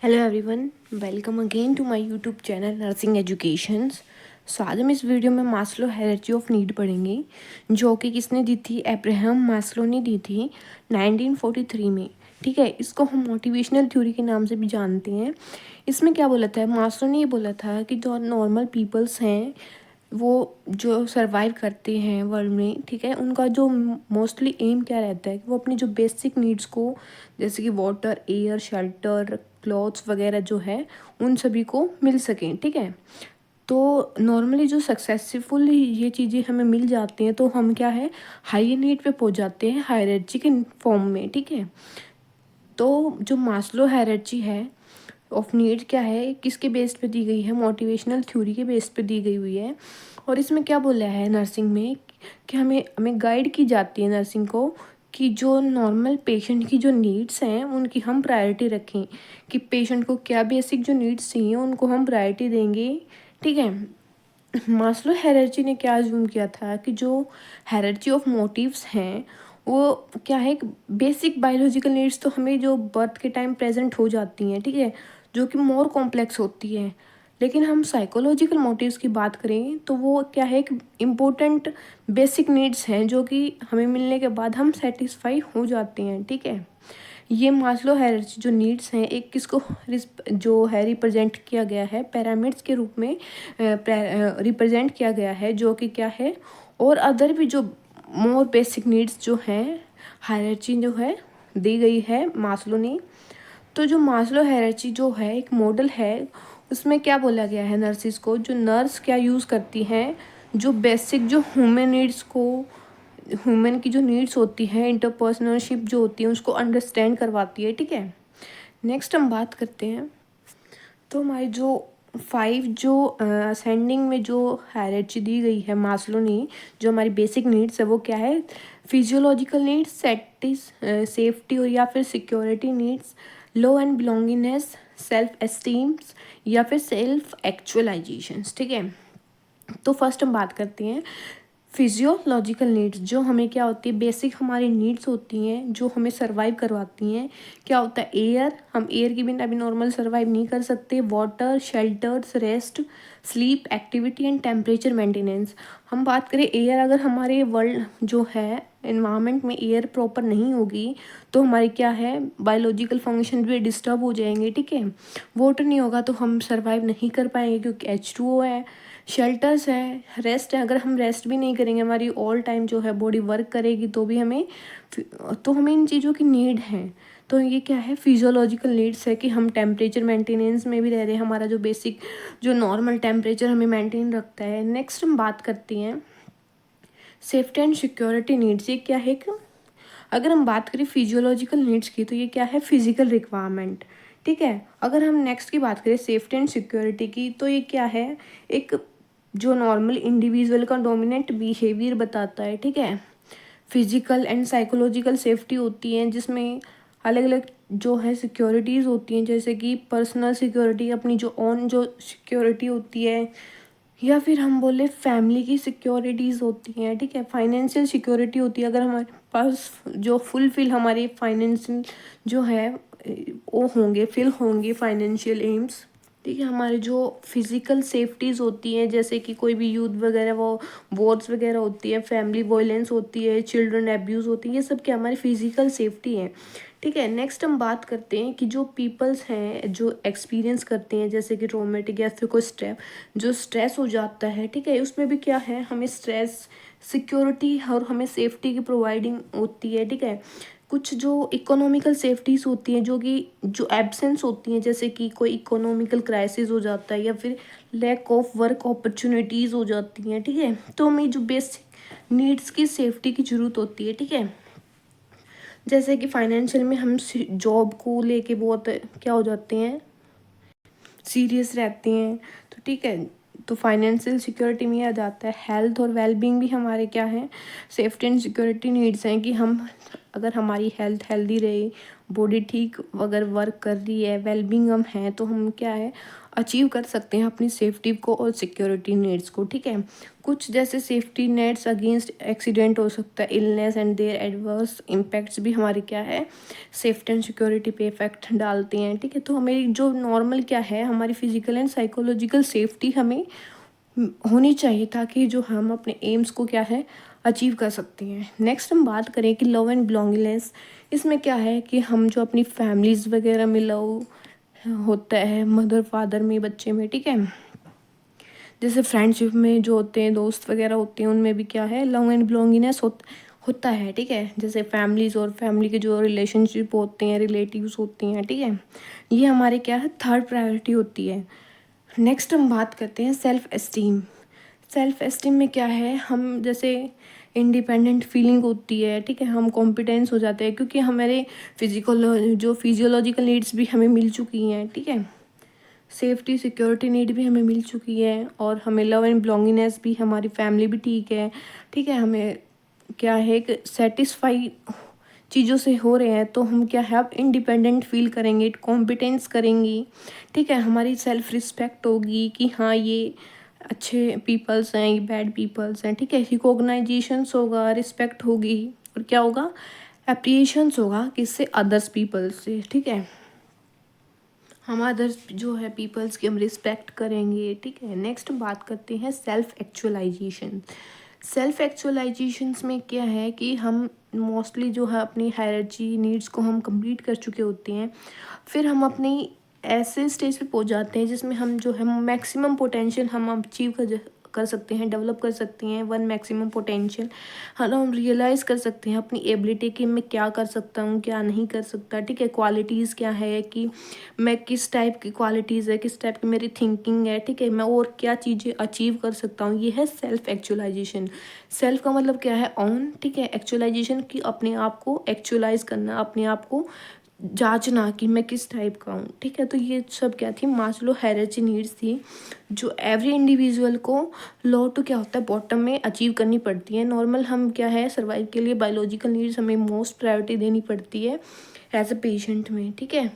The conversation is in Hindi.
Hello everyone, welcome again to my YouTube channel nursing educations. So आज हम इस वीडियो में मास्लो हायरार्की ऑफ नीड पढ़ेंगे, जो कि किसने दी थी? अब्राहम मास्लो ने दी थी 1943 में। ठीक है, इसको हम मोटिवेशनल थ्योरी के नाम से भी जानते हैं। इसमें क्या बोला था? मास्लो ने ये बोला था कि जो नॉर्मल पीपल्स हैं, वो जो सर्वाइव करते हैं वर्ल्ड में, ठीक है, उनका जो मोस्टली एम क्या रहता है कि वो अपनी जो बेसिक नीड्स को, जैसे कि वाटर, एयर, शेल्टर, क्लॉथ्स वगैरह जो है, उन सभी को मिल सकें। ठीक है, तो नॉर्मली जो सक्सेसफुल ये चीज़ें हमें मिल जाती हैं, तो हम क्या है, हाई नीड पे पहुंच जाते हैं हायरार्ची के फॉर्म में। ठीक है, तो जो मास्लो हायरार्ची है ऑफ नीड क्या है, किसके बेस पे दी गई है? मोटिवेशनल थ्योरी के बेस पे दी गई हुई है। और इसमें क्या बोला है नर्सिंग में कि हमें हमें गाइड की जाती है नर्सिंग को, कि जो नॉर्मल पेशेंट की जो नीड्स हैं उनकी हम प्रायोरिटी रखें, कि पेशेंट को क्या बेसिक जो नीड्स चाहिए उनको हम प्रायोरिटी देंगे। ठीक है, मास्लो हायरार्ची ने क्या अज्यूम किया था कि जो हायरार्ची ऑफ मोटिव्स हैं, वो क्या है, बेसिक बायोलॉजिकल नीड्स तो हमें जो बर्थ के टाइम प्रेजेंट हो जाती हैं, ठीक है, जो कि मोर कॉम्प्लेक्स होती है। लेकिन हम साइकोलॉजिकल मोटिव्स की बात करें तो वो क्या है, एक इम्पोर्टेंट बेसिक नीड्स हैं जो कि हमें मिलने के बाद हम सेटिस्फाई हो जाते हैं। ठीक है, ये मास्लो हायरार्ची जो नीड्स हैं, एक किसको जो है रिप्रेजेंट किया गया है, पिरामिड्स के रूप में रिप्रेजेंट किया गया है, जो कि क्या है, और अदर भी जो मोर बेसिक नीड्स जो हैं, हायरार्ची जो है दी गई है मास्लो ने। तो जो मास्लो हायरार्ची जो है एक मॉडल है, उसमें क्या बोला गया है, नर्सिस को, जो नर्स क्या यूज़ करती हैं, जो बेसिक जो ह्यूमन नीड्स को, ह्यूमन की जो नीड्स होती है, इंटरपर्सनलशिप जो होती है, उसको अंडरस्टैंड करवाती है। ठीक है, नेक्स्ट हम बात करते हैं। तो हमारी जो 5 जो असेंडिंग में जो हायरार्ची दी गई है मास्लो ने, जो हमारी बेसिक नीड्स है वो क्या है? फिजियोलॉजिकल नीड्स, सेफ्टी और या फिर security needs, love and belongingness, self esteems, या फिर सेल्फ एक्चुअलाइजेशंस। ठीक है, तो फर्स्ट हम बात करते हैं फिजियोलॉजिकल नीड्स, जो हमें क्या होती है, बेसिक हमारी नीड्स होती हैं जो हमें सरवाइव करवाती हैं। क्या होता है? एयर, हम एयर के बिना भी नॉर्मल सरवाइव नहीं कर सकते। Water, shelters, rest, sleep, activity and temperature maintenance. हम बात करें एयर, अगर हमारे वर्ल्ड जो है इन्वायरमेंट में एयर प्रॉपर नहीं होगी तो हमारी क्या है, बायोलॉजिकल फंक्शन भी डिस्टर्ब हो जाएंगे। ठीक है, वाटर नहीं होगा तो हम सरवाइव नहीं कर पाएंगे क्योंकि H2O है। शेल्टर्स है, रेस्ट है, अगर हम रेस्ट भी नहीं करेंगे, हमारी ऑल टाइम जो है बॉडी वर्क करेगी तो भी हमें, तो हमें इन चीज़ों की नीड है। तो ये क्या है, फिजियोलॉजिकल नीड्स है कि हम टेम्परेचर मेंटेनेंस में भी रह रहे हैं, हमारा जो बेसिक जो नॉर्मल टेम्परेचर हमें मेंटेन रखता है। नेक्स्ट हम बात करते हैं सेफ्टी एंड सिक्योरिटी नीड्स। ये क्या है, अगर हम बात करें फिजियोलॉजिकल नीड्स की तो ये क्या है, फिजिकल रिक्वायरमेंट। ठीक है, अगर हम नेक्स्ट की बात करें सेफ्टी एंड सिक्योरिटी की, तो ये क्या है, एक जो नॉर्मल इंडिविजुअल का डोमिनेंट बिहेवियर बताता है। ठीक है, फिजिकल एंड साइकोलॉजिकल सेफ्टी होती है, जिसमें अलग अलग जो है सिक्योरिटीज़ होती हैं, जैसे कि पर्सनल सिक्योरिटी, अपनी जो ओन जो सिक्योरिटी होती है, या फिर हम बोले फैमिली की सिक्योरिटीज़ होती हैं। ठीक है, फाइनेंशियल सिक्योरिटी होती है, अगर हमारे पास जो फुलफिल हमारे फाइनेंशियल जो है वो होंगे, फिल होंगे फाइनेंशियल एम्स। ठीक है, हमारे जो फिज़िकल सेफ्टीज़ होती हैं, जैसे कि कोई भी यूथ वगैरह, वो वॉर्स वगैरह होती है, फैमिली वायलेंस होती है, चिल्ड्रन एब्यूज़ होती है, ये सब क्या हमारी फिज़िकल सेफ्टी है। ठीक है, नेक्स्ट हम बात करते हैं कि जो पीपल्स हैं जो एक्सपीरियंस करते हैं, जैसे कि ट्रॉमेटिक या फिर कोई स्ट्रेस, जो स्ट्रेस हो जाता है, ठीक है, उसमें भी क्या है, हमें स्ट्रेस, सिक्योरिटी और हमें सेफ्टी की प्रोवाइडिंग होती है। ठीक है, कुछ जो इकोनॉमिकल सेफ्टीज़ होती हैं, जो कि जो एब्सेंस होती हैं, जैसे कि कोई इकोनॉमिकल क्राइसिस हो जाता है या फिर लैक ऑफ वर्क अपॉर्चुनिटीज़ हो जाती हैं। ठीक है, तो हमें जो बेसिक नीड्स की सेफ्टी की ज़रूरत होती है। ठीक है, जैसे कि फाइनेंशियल में हम जॉब को लेके बहुत क्या हो जाते हैं, सीरियस रहते हैं। तो ठीक है, तो फाइनेंशियल सिक्योरिटी में आ जाता है। हेल्थ और वेलबींग भी हमारे क्या है, सेफ्टी एंड सिक्योरिटी नीड्स हैं, कि हम अगर हमारी हेल्थ हेल्दी रहे बॉडी ठीक अगर वर्क कर रही है, वेलबींग हम हैं, तो हम क्या है अचीव कर सकते हैं अपनी सेफ्टी को और सिक्योरिटी नीड्स को, ठीक है। कुछ जैसे सेफ्टी नेट्स अगेंस्ट एक्सीडेंट हो सकता है, illness and there adverse impacts भी हमारे क्या है सेफ्टी एंड सिक्योरिटी पे इफेक्ट डालते हैं, ठीक है। तो हमें जो नॉर्मल क्या है हमारी फिजिकल एंड साइकोलॉजिकल सेफ्टी हमें होनी चाहिए, ताकि जो हम अपने एम्स को क्या है अचीव कर सकते हैं। नेक्स्ट हम बात करें कि लव एंड बिलोंगिंगनेस। इसमें क्या है कि हम जो अपनी फैमिलीज़ वगैरह में लव होता है, मदर फादर में, बच्चे में, ठीक है। जैसे फ्रेंडशिप में जो होते हैं दोस्त वगैरह होते हैं, उनमें भी क्या है लव एंड बिलोंगिंगनेस होता है, ठीक है। जैसे फैमिलीज़ और फैमिली के जो रिलेशनशिप होते हैं, रिलेटिव्स होती हैं, ठीक है। ये हमारे क्या है थर्ड प्रायोरिटी होती है। नेक्स्ट हम बात करते हैं सेल्फ एस्टीम। सेल्फ एस्टीम में क्या है हम जैसे इंडिपेंडेंट फीलिंग होती है, ठीक है। हम कॉम्पिटेंस हो जाते हैं क्योंकि हमारे फिजियोलॉजिकल नीड्स भी हमें मिल चुकी हैं, ठीक है। सेफ्टी सिक्योरिटी नीड भी हमें मिल चुकी है और हमें लव एंड बिलोंगिंगनेस भी, हमारी फैमिली भी ठीक है, ठीक है। हमें क्या है कि सेटिस्फाई चीज़ों से हो रहे हैं, तो हम क्या है अब इंडिपेंडेंट फील करेंगे, कॉम्पिटेंस करेंगी, ठीक है। हमारी सेल्फ रिस्पेक्ट होगी कि हाँ ये अच्छे पीपल्स हैं, ये बैड पीपल्स हैं, ठीक है। रिकॉग्नाइजेशंस होगा, रिस्पेक्ट होगी और क्या होगा एप्रिएशंस होगा किससे अदर्स पीपल्स से, ठीक है। हम अदर्स जो है पीपल्स की हम रिस्पेक्ट करेंगे, ठीक है। नेक्स्ट बात करते हैं सेल्फ एक्चुअलाइजेशन। सेल्फ एक्चुअलाइजेशंस में क्या है कि हम मोस्टली जो है अपनी हायरार्ची नीड्स को हम कंप्लीट कर चुके होते हैं, फिर हम अपनी ऐसे स्टेज पे पहुंच जाते हैं जिसमें हम जो है मैक्सिमम पोटेंशियल हम अचीव कर सकते हैं, डेवलप कर सकते हैं वन मैक्सिमम पोटेंशियल। हम रियलाइज़ कर सकते हैं अपनी एबिलिटी कि मैं क्या कर सकता हूँ, क्या नहीं कर सकता, ठीक है। क्वालिटीज़ क्या है कि मैं किस टाइप की क्वालिटीज़ है, किस टाइप की मेरी थिंकिंग है, ठीक है। मैं और क्या चीज़ें अचीव कर सकता हूँ, ये है सेल्फ एक्चुअलाइजेशन। सेल्फ का मतलब क्या है ऑन, ठीक है। एक्चुअलाइजेशन की अपने आप को एक्चुअलाइज करना, अपने आप को जांचना कि मैं किस टाइप का हूँ, ठीक है। तो ये सब क्या थी मास्लो हायरार्ची नीड्स थी जो एवरी इंडिविजुअल को लो टू क्या होता है बॉटम में अचीव करनी पड़ती है। नॉर्मल हम क्या है सर्वाइव के लिए बायोलॉजिकल नीड्स हमें मोस्ट प्रायोरिटी देनी पड़ती है एज अ पेशेंट में, ठीक है।